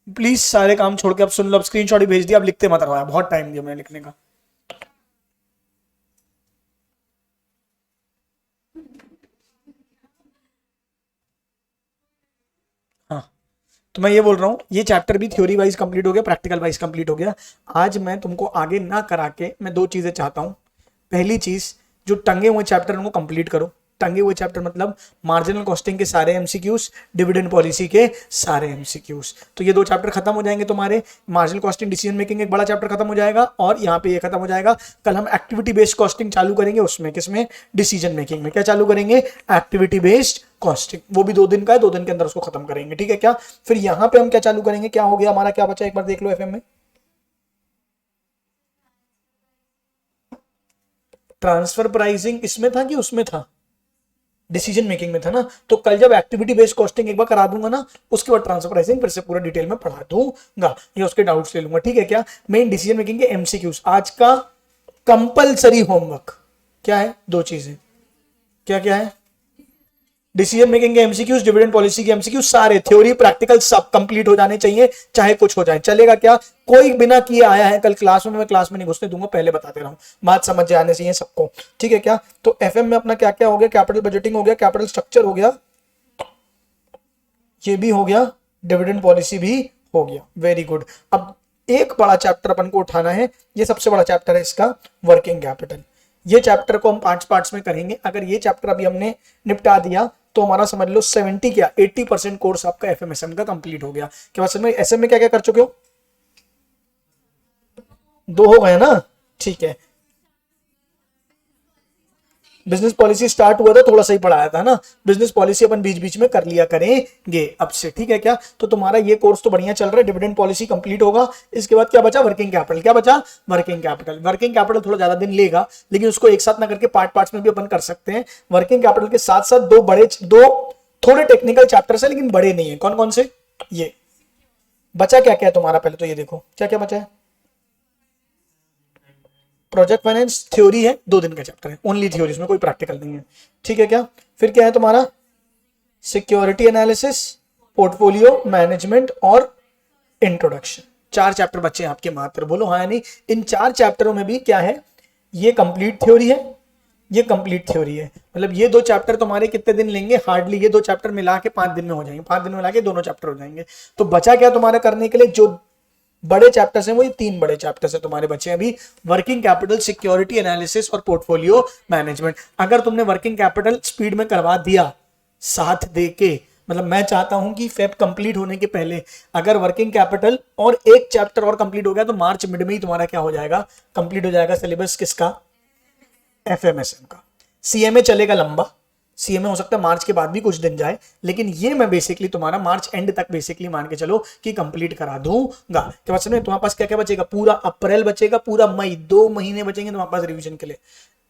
प्लीज सारे काम छोड़ के अब सुन लो। अब स्क्रीनशॉट ही भेज दिया, अब लिखते मत रहो, बहुत टाइम दिया मैंने लिखने का। हाँ, तो मैं ये बोल रहा हूँ, ये चैप्टर भी थ्योरी वाइज कंप्लीट हो गया, प्रैक्टिकल वाइज कंप्लीट हो गया। आज मैं तुमको आगे ना करा के मैं दो चीजें चाहता हूँ। पहली चीज, जो टंगे हुए चैप्टर उनको कंप्लीट करो। टंगे हुए चैप्टर मतलब मार्जिनल कॉस्टिंग के सारे एमसीक्यूज, डिविडेंड पॉलिसी के सारे एमसीक्यूज। तो ये दो चैप्टर खत्म हो जाएंगे तुम्हारे। मार्जिनल कॉस्टिंग, डिसीजन मेकिंग एक बड़ा चैप्टर खत्म हो जाएगा, और यहाँ पे ये खत्म हो जाएगा। कल हम एक्टिविटी बेस्ड कॉस्टिंग चालू करेंगे। उसमें किसमें? डिसीजन मेकिंग में। क्या चालू करेंगे? Activity based costing. वो भी 2 दिन का है, 2 दिन के अंदर उसको खत्म करेंगे, ठीक है क्या? फिर यहाँ पे हम क्या चालू करेंगे? क्या हो गया हमारा, क्या बचा एक बार देख लो एफएम में। ट्रांसफर प्राइसिंग इसमें था कि उसमें था? डिसीजन मेकिंग में था ना, तो कल जब एक्टिविटी बेस्ड कॉस्टिंग एक बार करा दूंगा ना, उसके बाद ट्रांसफर प्राइसिंग फिर से पूरा डिटेल में पढ़ा दूंगा, ये उसके डाउट्स ले लूंगा, ठीक है क्या। मेन डिसीजन मेकिंग के एमसीक्यूज आज का कंपलसरी होमवर्क क्या है, दो चीजें, क्या क्या है, डिसीजन मेकिंग के एमसीक्यूज, डिविडेंड पॉलिसी के एमसीक्यूज, सारे थ्योरी प्रैक्टिकल सब कंप्लीट हो जाने चाहिए, चाहे कुछ हो जाए चलेगा क्या। कोई बिना किए आया है कल क्लास में, मैं क्लास में नहीं घुसने दूंगा, पहले बताते रहा हूं, बात समझ जाने चाहिए सबको, ठीक है क्या। तो एफएम में अपना क्या क्या हो गया, कैपिटल बजटिंग हो गया, कैपिटल स्ट्रक्चर हो गया, ये भी हो गया, डिविडेंड पॉलिसी भी हो गया, वेरी गुड। अब एक बड़ा चैप्टर अपन को उठाना है, ये सबसे बड़ा चैप्टर है इसका, वर्किंग कैपिटल। ये चैप्टर को हम 5 पार्ट्स में करेंगे, अगर ये चैप्टर अभी हमने निपटा दिया तो हमारा समझ लो 70 क्या 80% कोर्स आपका एफएमएसएम का कंप्लीट हो गया। क्या बात समझ में, एसएम में क्या क्या कर चुके हो, 2 हो गए ना, ठीक है। बिजनेस पॉलिसी स्टार्ट हुआ था, थोड़ा सा ही पढ़ाया था ना, बिजनेस पॉलिसी अपन बीच बीच में कर लिया करेंगे अब से, ठीक है क्या। तो तुम्हारा ये कोर्स तो बढ़िया चल रहा है, डिविडेंड पॉलिसी कंप्लीट होगा, इसके बाद क्या बचा, वर्किंग कैपिटल। क्या बचा, वर्किंग कैपिटल। वर्किंग कैपिटल थोड़ा ज्यादा दिन लेगा, लेकिन उसको एक साथ ना करके पार्ट्स में भी अपन कर सकते हैं। वर्किंग कैपिटल के साथ साथ दो थोड़े टेक्निकल चैप्टर्स है, लेकिन बड़े नहीं है। कौन कौन से, ये बचा क्या क्या है तुम्हारा, पहले तो ये देखो क्या क्या बचा है। प्रोजेक्ट फाइनेंस थ्योरी है, 2 दिन का चैप्टर है, ओनली थ्योरी, इसमें कोई प्रैक्टिकल नहीं है, ठीक है क्या। फिर क्या है तुम्हारा, सिक्योरिटी एनालिसिस, पोर्टफोलियो मैनेजमेंट और इंट्रोडक्शन। 4 चैप्टर बच्चे हैं आपके मात्र, बोलो हाँ या नहीं। इन 4 चैप्टरों में भी क्या है, ये कंप्लीट थ्योरी है, ये कंप्लीट थ्योरी है, मतलब ये 2 चैप्टर तुम्हारे कितने दिन लेंगे, हार्डली ये 2 चैप्टर मिला के 5 दिन में हो जाएंगे, 5 दिन में मिला के दोनों चैप्टर हो जाएंगे। तो बचा क्या तुम्हारा करने के लिए, जो बड़े चैप्टर्स हैं वो ये 3 बड़े चैप्टर्स हैं तुम्हारे बचे अभी, वर्किंग कैपिटल, सिक्योरिटी एनालिसिस और पोर्टफोलियो मैनेजमेंट। अगर तुमने वर्किंग कैपिटल स्पीड में करवा दिया साथ दे के, मतलब मैं चाहता हूं कि फेब कंप्लीट होने के पहले अगर वर्किंग कैपिटल और एक चैप्टर और कंप्लीट हो गया तो मार्च मिड में ही तुम्हारा क्या हो जाएगा, कंप्लीट हो जाएगा सिलेबस किसका, एफएमएसएम का। सीएमए चलेगा लंबा, सीएमए हो सकता है मार्च के बाद भी कुछ दिन जाए, लेकिन ये मैं बेसिकली तुम्हारा मार्च एंड तक बेसिकली मान के चलो कि कंप्लीट करा दूंगा। क्या बात समझे, तुम्हारे पास क्या क्या बचेगा, पूरा अप्रैल बचेगा, पूरा मई, 2 महीने बचेंगे तुम्हारे पास रिवीजन के लिए।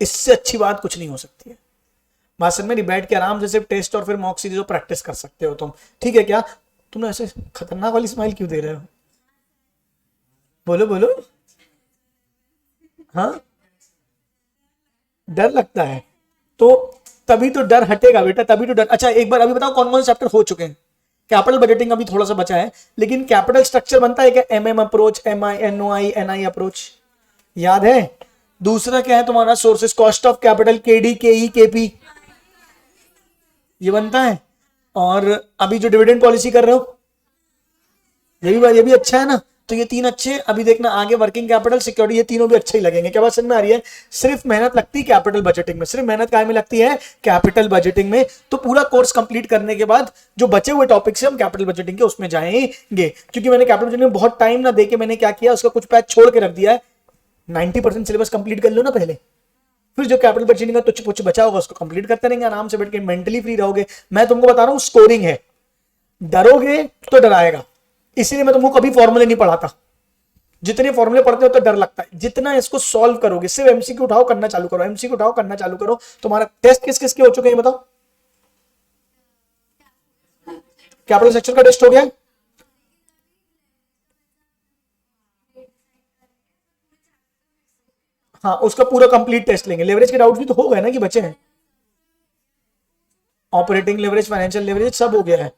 इससे अच्छी बात कुछ नहीं हो सकती है। बात समझ में, बैठ के आराम से सिर्फ टेस्ट और फिर मॉक सीरीज प्रैक्टिस कर सकते हो तुम, ठीक है क्या। तुमने ऐसे खतरनाक वाली स्माइल क्यों दे रहे हो, बोलो बोलो, हाँ डर लगता है, तो तभी तो डर हटेगा बेटा, तभी तो डर। अच्छा एक बार अभी बताओ कौन कौन से चैप्टर हो चुके हैं। कैपिटल बजटिंग अभी थोड़ा सा बचा है, लेकिन कैपिटल स्ट्रक्चर बनता है क्या, MM approach, MI, NOI, NI approach, याद है। दूसरा क्या है तुम्हारा, sources, cost of capital, KD, KE, KP, ये बनता है। और अभी जो डिविडेंड पॉलिसी कर रहे हो ये भी अच्छा है ना, तो ये 3 अच्छे हैं। अभी देखना आगे वर्किंग कैपिटल, सिक्योरिटी, ये तीनों भी अच्छे ही लगेंगे। क्या बात समझ में आ रही है। सिर्फ मेहनत लगती है कैपिटल बजटिंग में, सिर्फ मेहनत काय में लगती है, कैपिटल बजटिंग में। तो पूरा कोर्स कंप्लीट करने के बाद जो बचे हुए टॉपिक्स हैं हम कैपिटल बजटिंग के उसमें जाएंगे, क्योंकि मैंने कैपिटल बजटिंग में बहुत टाइम ना देके मैंने क्या किया, उसका कुछ पैच छोड़ के रख दिया है। 90% सिलेबस कंप्लीट कर लो ना पहले, फिर जो कैपिटल बजटिंग का तुच्छ पुच्छ बचा होगा उसको कंप्लीट करते रहेंगे, आराम से बैठ के मेंटली फ्री रहोगे। मैं तुमको बता रहा हूं स्कोरिंग है, डरोगे तो डराएगा, इसीलिए मैं तुमको कभी फॉर्मूले नहीं पढ़ाता। जितने फॉर्मूले पढ़ते हो तो डर लगता है, जितना इसको सॉल्व करोगे, सिर्फ एमसीक्यू उठाओ करना चालू करो, एमसीक्यू उठाओ करना चालू करो। तुम्हारा टेस्ट किस किस के हो चुके हैं बताओ। कैपिटल सेक्शन का टेस्ट हो गया, हाँ उसका पूरा कंप्लीट टेस्ट लेंगे। लेवरेज के डाउट भी तो हो गए ना कि बचे हैं, ऑपरेटिंग लेवरेज, फाइनेंशियल लेवरेज सब हो गया है,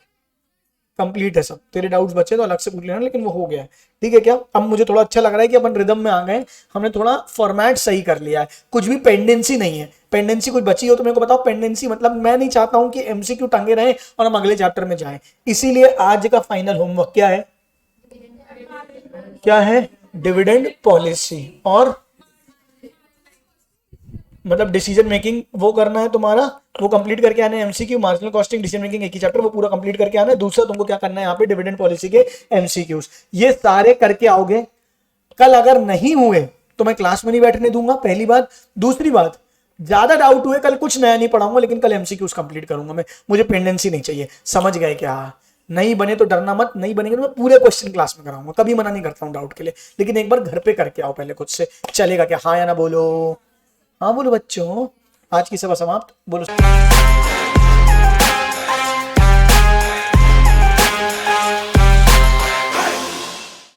कंप्लीट है सब। तेरे डाउट्स बचे तो अलग से पूछ लेना, लेकिन वो हो गया है, ठीक है क्या। अब मुझे थोड़ा अच्छा लग रहा है कि अपन रिदम में आ गए, हमने थोड़ा फॉर्मेट सही कर लिया है, कुछ भी पेंडेंसी नहीं है। पेंडेंसी कुछ बची हो तो मेरे को बताओ। पेंडेंसी मतलब मैं नहीं चाहता हूं कि एमसीक्यू टंगे रहे और हम अगले चैप्टर में जाएं, इसीलिए आज का फाइनल होमवर्क क्या है, क्या है, डिविडेंड पॉलिसी और मतलब डिसीजन मेकिंग वो करना है तुम्हारा, वो कंप्लीट करके आना है। MCQ, marginal costing, decision making एक ही चैप्टर, वो पूरा कंप्लीट करके आना है। दूसरा तुमको क्या करना है यहाँ पे, डिविडेंड पॉलिसी के एमसीक्यूज, ये सारे करके आओगे। कल अगर नहीं हुए तो मैं क्लास में नहीं बैठने दूंगा, पहली बात। दूसरी बात, ज्यादा डाउट हुए कल कुछ नया नहीं पढ़ाऊंगा, लेकिन कल एमसीक्यूज कंप्लीट करूंगा मैं। मुझे पेंडेंसी नहीं चाहिए, समझ गए क्या। नहीं बने तो डरना मत, नहीं बनेंगे तो मैं पूरे क्वेश्चन क्लास में कराऊंगा, कभी मना नहीं करता हूँ डाउट के लिए, लेकिन एक बार घर पे करके आओ पहले खुद से, चलेगा क्या। हाँ या ना बोलो, हाँ बोलो बच्चों। आज की सभा समाप्त, बोलो।